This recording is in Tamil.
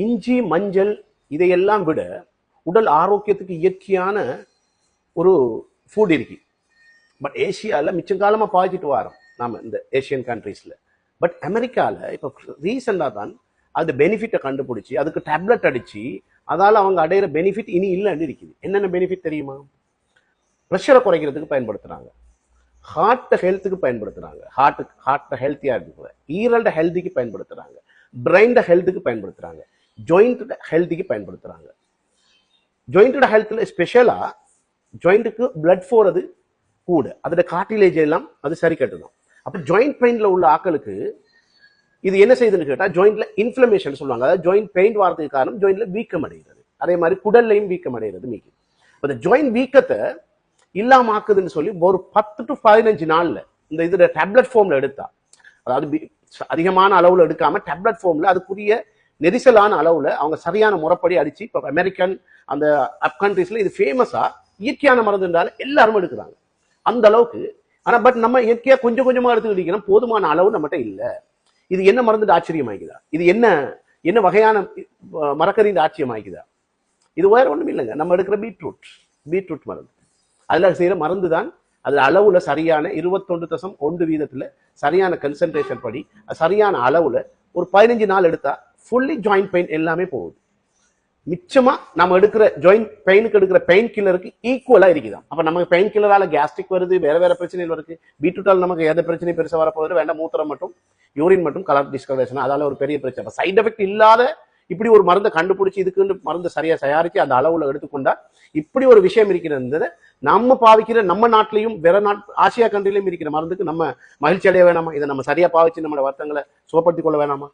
இஞ்சி மஞ்சள் இதையெல்லாம் விட உடல் ஆரோக்கியத்துக்கு இயற்கையான ஒரு ஃபுட் இருக்கு. பட் ஏசியாவில் மிச்சம் காலமாக பாய்ச்சிட்டு வரோம் நாம இந்த ஏஷியன் கண்ட்ரீஸில். பட் அமெரிக்காவில் இப்போ ரீசெண்டாக தான் அது பெனிஃபிட்டை கண்டுபிடிச்சி அதுக்கு டேப்லெட் அடித்து அதால் அவங்க அடையிற பெனிஃபிட் இனி இல்லைன்னு இருக்குது. என்னென்ன பெனிஃபிட் தெரியுமா? ப்ரெஷரை குறைக்கிறதுக்கு பயன்படுத்துகிறாங்க, ஹார்ட்டை ஹெல்த்துக்கு பயன்படுத்துகிறாங்க, ஹார்ட்டை ஹெல்த்தியாக இருக்குது, ஈரல்ட ஹெல்த்திக்கு பயன்படுத்துகிறாங்க, பிரெயின்ட ஹெல்த்துக்கு பயன்படுத்துகிறாங்க, ஜாயிண்ட்டோட ஹெல்த்துக்கு பயன்படுத்துகிறாங்க. ஜாயிண்டோட ஹெல்த்தில் ஸ்பெஷலாக ஜாயிண்ட்டுக்கு பிளட் போகிறது கூட, அதோட கார்டிலேஜ் எல்லாம் அது சரி கட்டுதான். அப்போ ஜாயிண்ட் பெயினில் உள்ள ஆக்களுக்கு இது என்ன செய்யுதுன்னு கேட்டால் ஜாயிண்ட்ல இன்ஃப்ளமேஷன் சொல்லுவாங்க. அதாவது ஜாயிண்ட் பெயின் வாரத்துக்கு காரணம் ஜாயிண்ட்ல வீக்கம் அடைகிறது. அதே மாதிரி குடல்லையும் வீக்கம் அடைகிறது மீக்கி. அந்த ஜாயிண்ட் வீக்கத்தை இல்லாம ஆக்குதுன்னு சொல்லி ஒரு 10 to 15 நாள்ல இந்த இதோட டேப்லெட் ஃபார்ம்ல எடுத்தா, அதாவது அதிகமான அளவுல எடுக்காம டேப்லெட் ஃபார்ம்ல அதுக்குரிய நெரிசலான அளவுல அவங்க சரியான முறைப்படி அடிச்சு இப்போ அமெரிக்கன் அந்த அப் கண்ட்ரீஸ்ல இது ஃபேமஸா இயற்கையான மருந்துன்றால எல்லாரும் எடுக்கிறாங்க அந்த அளவுக்கு. ஆனா பட் நம்ம இயற்கையா கொஞ்சம் கொஞ்சமா எடுத்துக்கிட்டீங்கன்னா போதுமான அளவு நம்மகிட்ட இல்லை. இது என்ன மருந்து ஆச்சரியமாக்குதா? இது என்ன என்ன வகையான மரக்கறிந்த ஆச்சரியமாக்குதா? இது வேற ஒண்ணும் இல்லைங்க. நம்ம எடுக்கிற பீட்ரூட் மருந்து, அதுல செய்யற மருந்து தான். அதுல அளவுல சரியான 21.1% சரியான கன்சன்ட்ரேஷன் படி சரியான அளவுல ஒரு 15 நாள் எடுத்தா ஃபுல்லி ஜாயிண்ட் பெயின் எல்லாமே போகுது. மிச்சமா நம்ம எடுக்கிற ஜாயிண்ட் பெயினுக்கு எடுக்கிற பெயின் கில்லருக்கு ஈக்குவலா இருக்குதான். அப்ப நமக்கு பெயின் கில்லரால கேஸ்ட்ரிக் வருது, வேற வேற பிரச்சனைகள் வருது. பீட்ரூட்டால் நமக்கு எந்த பிரச்சனையும் பெருசா வரப்போகுது வேண்டாம். மூத்திரம் மட்டும் யூரின் மட்டும் கலர் டிஸ்கலரேஷன், அதால ஒரு பெரிய பிரச்சனை. சைட் எஃபெக்ட் இல்லாத இப்படி ஒரு மருந்தை கண்டுபிடிச்சி இதுக்கு மருந்து சரியா தயாரிச்சு அந்த அளவுல எடுத்துக்கொண்டா இப்படி ஒரு விஷயம் இருக்கிறது. நம்ம பாவிக்கிற நம்ம நாட்டிலையும் வேற ஆசியா கண்ட்ரிலையும் இருக்கிற மருந்துக்கு நம்ம மகிழ்ச்சி அடைய வேணாமா? இதை நம்ம சரியா பாவிச்சு நம்மளோட வருத்தங்களை சுகப்படுத்திக் கொள்ள வேணாமா?